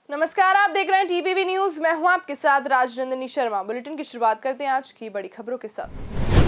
नमस्कार, आप देख रहे हैं टीपीवी न्यूज। मैं हूं आपके साथ राजनंदिनी शर्मा। बुलेटिन की शुरुआत करते हैं आज की बड़ी खबरों के साथ।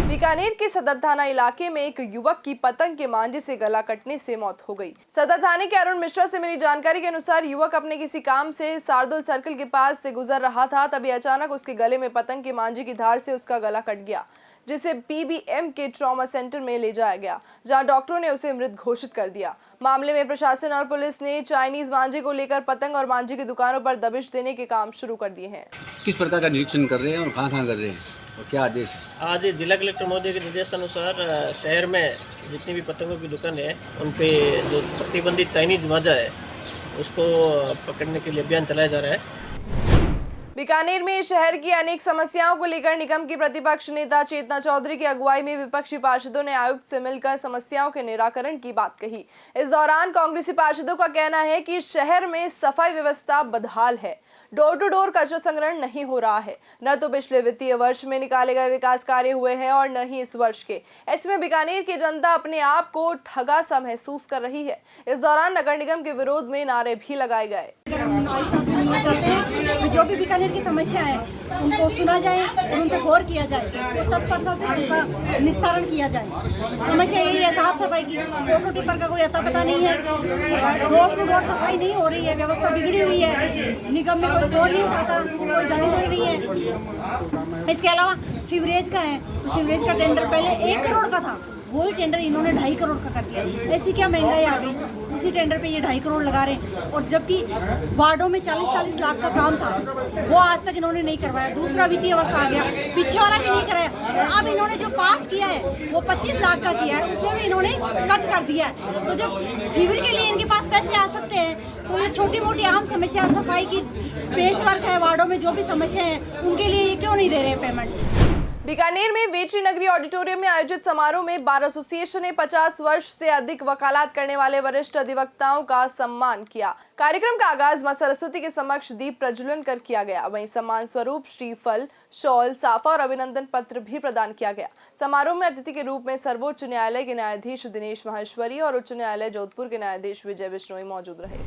बीकानेर के सदर थाना इलाके में एक युवक की पतंग के मांझे से गला कटने से मौत हो गई। सदर थाने के अरुण मिश्रा से मिली जानकारी के अनुसार युवक अपने किसी काम से शार्दुल सर्कल के पास से गुजर रहा था, तभी अचानक उसके गले में पतंग के मांझे की धार से उसका गला कट गया, जिसे पीबीएम के ट्रॉमा सेंटर में ले जाया गया, जहां डॉक्टरों ने उसे मृत घोषित कर दिया। मामले में प्रशासन और पुलिस ने चाइनीज मांझे को लेकर पतंग और मांझे की दुकानों पर दबिश देने के काम शुरू कर दिए हैं। किस प्रकार का निरीक्षण कर रहे हैं और कहाँ कर रहे हैं और क्या आदेश है? आज जिला कलेक्टर महोदय के निर्देशानुसार शहर में जितनी भी पतंगों की दुकान है उन पे जो प्रतिबंधित चाइनीज मांझा है उसको पकड़ने के लिए अभियान चलाया जा रहा है। बीकानेर में शहर की अनेक समस्याओं को लेकर निगम की प्रतिपक्ष नेता चेतना चौधरी की अगुवाई में विपक्षी पार्षदों ने आयुक्त से मिलकर समस्याओं के निराकरण की बात कही। इस दौरान कांग्रेसी पार्षदों का कहना है कि शहर में सफाई व्यवस्था बदहाल है, डोर टू डोर कचरा संग्रहण नहीं हो रहा है, न तो पिछले वित्तीय वर्ष में निकाले गए विकास कार्य हुए हैं और न ही इस वर्ष के। ऐसे में बीकानेर की जनता अपने आप को ठगा सा महसूस कर रही है। इस दौरान नगर निगम के विरोध में नारे भी लगाए गए। जो भी बीकानेर की समस्या है उनको सुना जाए और उन पर गौर किया जाए और तत्परता से उनका निस्तारण किया जाए। समस्या यही है, साफ सफाई की। ऑटो टिप्पर का कोई अता पता नहीं है, रोड टू रोड सफाई नहीं हो रही है, व्यवस्था बिगड़ी हुई है, निगम में कोई बोल नहीं उठाता, कोई धनी नहीं है। इसके अलावा सीवरेज का है तो सीवरेज का टेंडर पहले 1 करोड़ का था, वही टेंडर इन्होंने 2.5 करोड़ का कर दिया। ऐसी क्या महंगाई आ गई, उसी टेंडर पे ये 2.5 करोड़ लगा रहे हैं। और जबकि वार्डों में 40-40 लाख का काम था वो आज तक इन्होंने नहीं करवाया। दूसरा वित्तीय वर्ष आ गया, पीछे वाला भी नहीं कराया। और अब इन्होंने जो पास किया है वो 25 लाख का किया है, उसमें भी इन्होंने कट कर दिया है। तो जब शिविर के लिए इनके पास पैसे आ सकते हैं तो ये छोटी मोटी आम समस्या, सफाई की पेच वर्क है, वार्डों में जो भी समस्या है उनके लिए ये क्यों नहीं दे रहे पेमेंट। बीकानेर में वेटरी नगरी ऑडिटोरियम में आयोजित समारोह में बार एसोसिएशन ने 50 वर्ष से अधिक वकालत करने वाले वरिष्ठ अधिवक्ताओं का सम्मान किया। कार्यक्रम का आगाज मां सरस्वती के समक्ष दीप प्रज्वलन कर किया गया। वहीं सम्मान स्वरूप श्रीफल, शॉल, साफा और अभिनंदन पत्र भी प्रदान किया गया। समारोह में अतिथि के रूप में सर्वोच्च न्यायालय के न्यायाधीश दिनेश माहेश्वरी और उच्च न्यायालय जोधपुर के न्यायाधीश विजय बिश्नोई मौजूद रहे।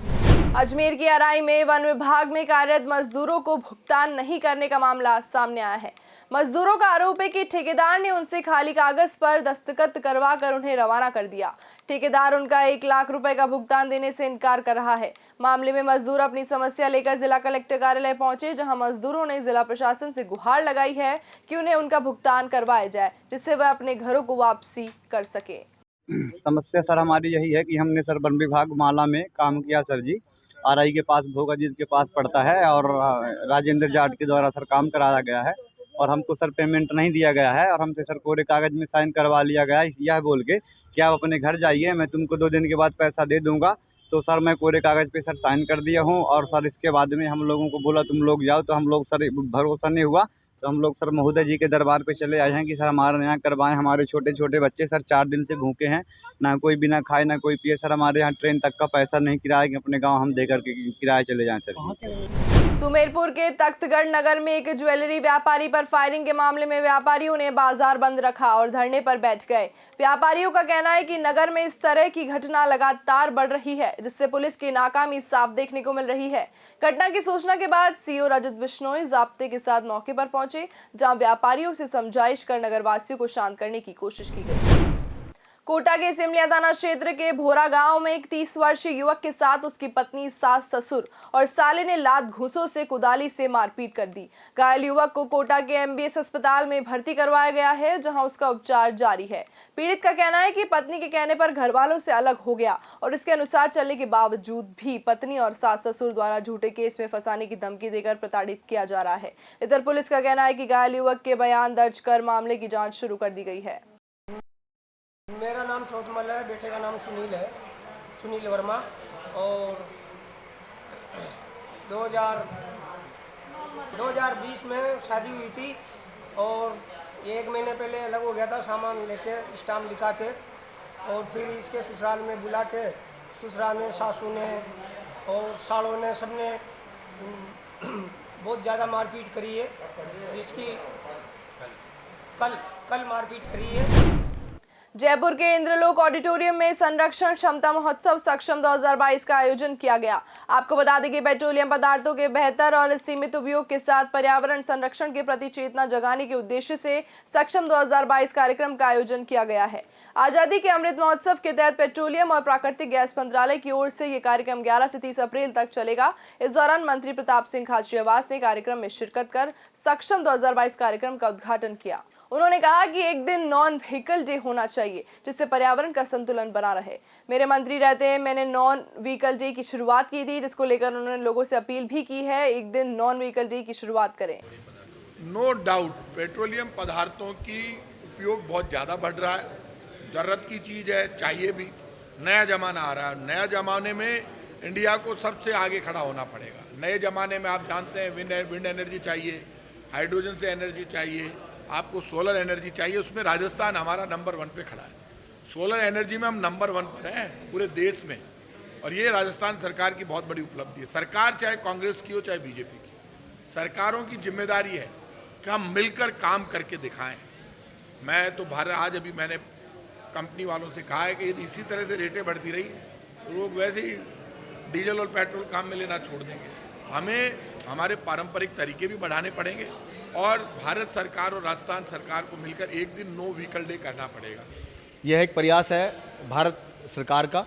अजमेर की अराई में वन विभाग में कार्यरत मजदूरों को भुगतान नहीं करने का मामला सामने आया है। मजदूरों का आरोप है कि ठेकेदार ने उनसे खाली कागज पर दस्तखत करवा कर उन्हें रवाना कर दिया। ठेकेदार उनका 1 लाख रुपए का भुगतान देने से इनकार कर रहा है। मामले में मजदूर अपनी समस्या लेकर जिला कलेक्टर कार्यालय पहुंचे, जहां मजदूरों ने जिला प्रशासन से गुहार लगाई है कि उन्हें उनका भुगतान करवाया जाए, जिससे वह अपने घरों को वापसी कर सके। समस्या सर हमारी यही है कि हमने सर वन विभाग माला में काम किया सर जी, आरआई के पास भोगाजीत के पास पड़ता है और राजेंद्र जाट के द्वारा सर काम कराया गया है और हमको सर पेमेंट नहीं दिया गया है और हमसे सर कोरे कागज़ में साइन करवा लिया गया है, यह बोल के कि आप अपने घर जाइए, मैं तुमको 2 दिन के बाद पैसा दे दूंगा। तो सर मैं कोरे कागज़ पे सर साइन कर दिया हूँ और सर इसके बाद में हम लोगों को बोला तुम लोग जाओ, तो हम लोग सर भरोसा नहीं हुआ तो हम लोग सर महोदय जी के दरबार पे चले आए हैं कि सर हमारे यहाँ करवाएं। हमारे छोटे छोटे बच्चे सर 4 दिन से भूखे हैं, ना कोई बिना खाए ना कोई पिए। सर हमारे यहाँ ट्रेन तक का पैसा नहीं, किराया कि अपने गांव हम देकर के किराए चले जाएं सर। सुमेरपुर के तख्तगढ़ नगर में एक ज्वेलरी व्यापारी पर फायरिंग के मामले में व्यापारियों ने बाजार बंद रखा और धरने पर बैठ गए। व्यापारियों का कहना है कि नगर में इस तरह की घटना लगातार बढ़ रही है, जिससे पुलिस की नाकामी साफ देखने को मिल रही है। घटना की सूचना के बाद सीओ रजत बिश्नोई जाब्ते के साथ मौके पर पहुंचे, जहां व्यापारियों से समझाइश कर नगरवासियों को शांत करने की कोशिश की गई। कोटा के सिमलिया थाना क्षेत्र के भोरा गांव में एक 30 वर्षीय युवक के साथ उसकी पत्नी, सास, ससुर और साले ने लात घूंसों से कुदाली से मारपीट कर दी। घायल युवक को कोटा के एमबीएस अस्पताल में भर्ती करवाया गया है, जहां उसका उपचार जारी है। पीड़ित का कहना है कि पत्नी के कहने पर घर वालों से अलग हो गया और इसके अनुसार चलने के बावजूद भी पत्नी और सास ससुर द्वारा झूठे केस में फंसाने की धमकी देकर प्रताड़ित किया जा रहा है। इधर पुलिस का कहना है कि घायल युवक के बयान दर्ज कर मामले की जाँच शुरू कर दी गई है। मेरा नाम चौथमल है, बेटे का नाम सुनील है, सुनील वर्मा। और 2020 में शादी हुई थी और 1 महीने पहले अलग हो गया था, सामान लेके स्टाम्प लिखा के। और फिर इसके ससुराल में बुला के ससुराल ने, सासू ने और सालों ने, सबने बहुत ज़्यादा मारपीट करी है। इसकी कल मारपीट करी है। जयपुर के इंद्रलोक ऑडिटोरियम में संरक्षण क्षमता महोत्सव सक्षम 2022 का आयोजन किया गया। आपको बता दें कि पेट्रोलियम पदार्थों के बेहतर और सीमित उपयोग के साथ पर्यावरण संरक्षण के प्रति चेतना जगाने के उद्देश्य से सक्षम 2022 कार्यक्रम का आयोजन किया गया है। आजादी के अमृत महोत्सव के तहत पेट्रोलियम और प्राकृतिक गैस मंत्रालय की ओर से ये कार्यक्रम 11 से 30 अप्रैल तक चलेगा। इस दौरान मंत्री प्रताप सिंह खाचरियावास ने कार्यक्रम में शिरकत कर सक्षम 2022 कार्यक्रम का उद्घाटन किया। उन्होंने कहा कि एक दिन नॉन व्हीकल डे होना चाहिए जिससे पर्यावरण का संतुलन बना रहे। मेरे मंत्री रहते हैं मैंने नॉन व्हीकल डे की शुरुआत की थी, जिसको लेकर उन्होंने लोगों से अपील भी की है एक दिन नॉन व्हीकल डे की शुरुआत करें। नो डाउट पेट्रोलियम पदार्थों की उपयोग बहुत ज़्यादा बढ़ रहा है, ज़रूरत की चीज़ है, चाहिए भी। नया ज़माना आ रहा है, नया ज़माने में इंडिया को सबसे आगे खड़ा होना पड़ेगा। नए ज़माने में आप जानते हैं विंड एनर्जी चाहिए, हाइड्रोजन से एनर्जी चाहिए, आपको सोलर एनर्जी चाहिए। उसमें राजस्थान हमारा नंबर 1 पे खड़ा है। सोलर एनर्जी में हम नंबर 1 पर हैं पूरे देश में, और ये राजस्थान सरकार की बहुत बड़ी उपलब्धि है। सरकार चाहे कांग्रेस की हो चाहे बीजेपी की, सरकारों की जिम्मेदारी है कि हम मिलकर काम करके दिखाएं। मैं तो आज अभी मैंने कंपनी वालों से कहा है कि यदि इसी तरह से रेटें बढ़ती रही तो लोग वैसे ही डीजल और पेट्रोल काम में लेना छोड़ देंगे। हमें हमारे पारंपरिक तरीके भी बढ़ाने पड़ेंगे और भारत सरकार और राजस्थान सरकार को मिलकर एक दिन नो व्हीकल डे करना पड़ेगा। यह एक प्रयास है भारत सरकार का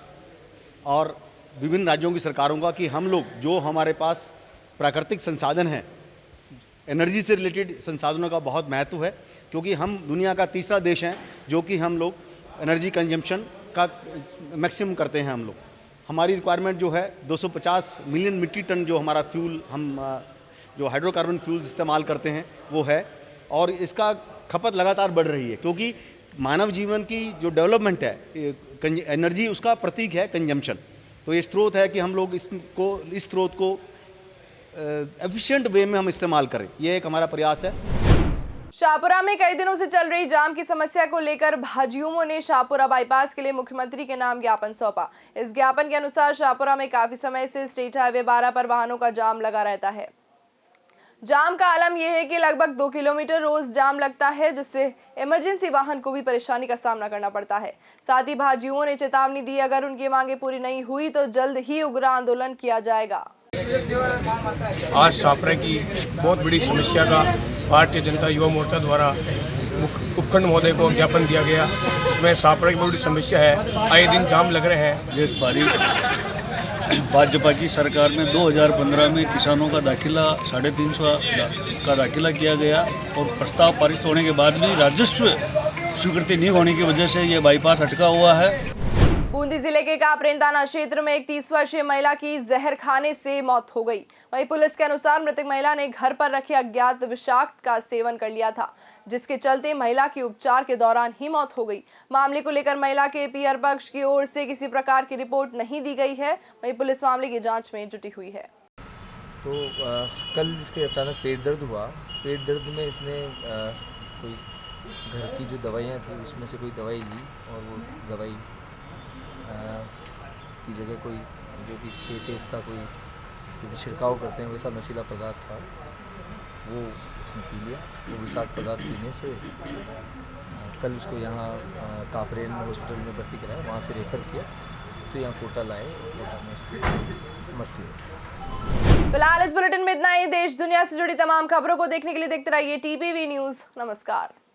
और विभिन्न राज्यों की सरकारों का कि हम लोग जो हमारे पास प्राकृतिक संसाधन हैं, एनर्जी से रिलेटेड संसाधनों का बहुत महत्व है, क्योंकि हम दुनिया का तीसरा देश हैं जो कि हम लोग एनर्जी कंजम्पशन का मैक्सिमम करते हैं। हम लोग हमारी रिक्वायरमेंट जो है 250 मिलियन मीट्रिक टन जो हमारा फ्यूल हम जो हाइड्रोकार्बन फ्यूल्स इस्तेमाल करते हैं वो है, और इसका खपत लगातार बढ़ रही है क्योंकि मानव जीवन की जो डेवलपमेंट है, एनर्जी उसका प्रतीक है कंजम्पशन। तो ये स्रोत है कि हम लोग इस स्रोत को एफिशिएंट वे में हम इस्तेमाल करें, ये एक हमारा प्रयास है। शाहपुरा में कई दिनों से चल रही जाम की समस्या को लेकर भाजयुमों ने शाहपुरा बाईपास के लिए मुख्यमंत्री के नाम ज्ञापन सौंपा। इस ज्ञापन के अनुसार शाहपुरा में काफी समय से स्टेट हाईवे 12 पर वाहनों का जाम लगा रहता है। जाम का आलम यह है कि लगभग 2 किलोमीटर रोज जाम लगता है, जिससे इमरजेंसी वाहन को भी परेशानी का सामना करना पड़ता है। साथ ही भाजयुमों ने चेतावनी दी अगर उनकी मांगे पूरी नहीं हुई तो जल्द ही उग्र आंदोलन किया जाएगा। आज शाहपुरा की बहुत बड़ी समस्या का भारतीय जनता युवा मोर्चा द्वारा उपखंड महोदय को ज्ञापन दिया गया। इसमें शाहपुरा की बहुत बड़ी समस्या है, आए दिन जाम लग रहे हैं। ये सारी भाजपा की सरकार में 2015 में किसानों का दाखिला 350 का दाखिला किया गया और प्रस्ताव पारित होने के बाद भी राजस्व स्वीकृति नहीं होने की वजह से ये बाईपास अटका हुआ है। बूंदी जिले के कापरेन थाना क्षेत्र में एक 30 वर्षीय महिला की जहर खाने से मौत हो गई। वहीं पुलिस के अनुसार मृतक महिला ने घर पर रखे अज्ञात विषाक्त का सेवन कर लिया था, जिसके चलते महिला की उपचार के दौरान ही मौत हो गई। मामले को लेकर महिला के पीआर पक्ष की ओर से किसी प्रकार की रिपोर्ट नहीं दी गई है। वहीं पुलिस मामले की जाँच में जुटी हुई है। तो कल इसके अचानक पेट दर्द हुआ। पेट दर्द में इसने कोई घर की जो दवाइयाँ थी उसमें से कोई दवाई ली और वो दवाई की जगह कोई जो भी खेत का कोई जो भी छिड़काव करते हैं वैसा नशीला पदार्थ था वो उसने पी लिया। वो विषाक्त पदार्थ पीने से कल उसको यहाँ कापरेन हॉस्पिटल में भर्ती कराया, वहाँ से रेफर किया तो यहाँ कोटा लाए और कोटा में उसकी मृत्यु हुई। फिलहाल इस बुलेटिन में इतना ही। देश दुनिया से जुड़ी तमाम खबरों को देखने के लिए देखते रहिए टीपीवी न्यूज़। नमस्कार।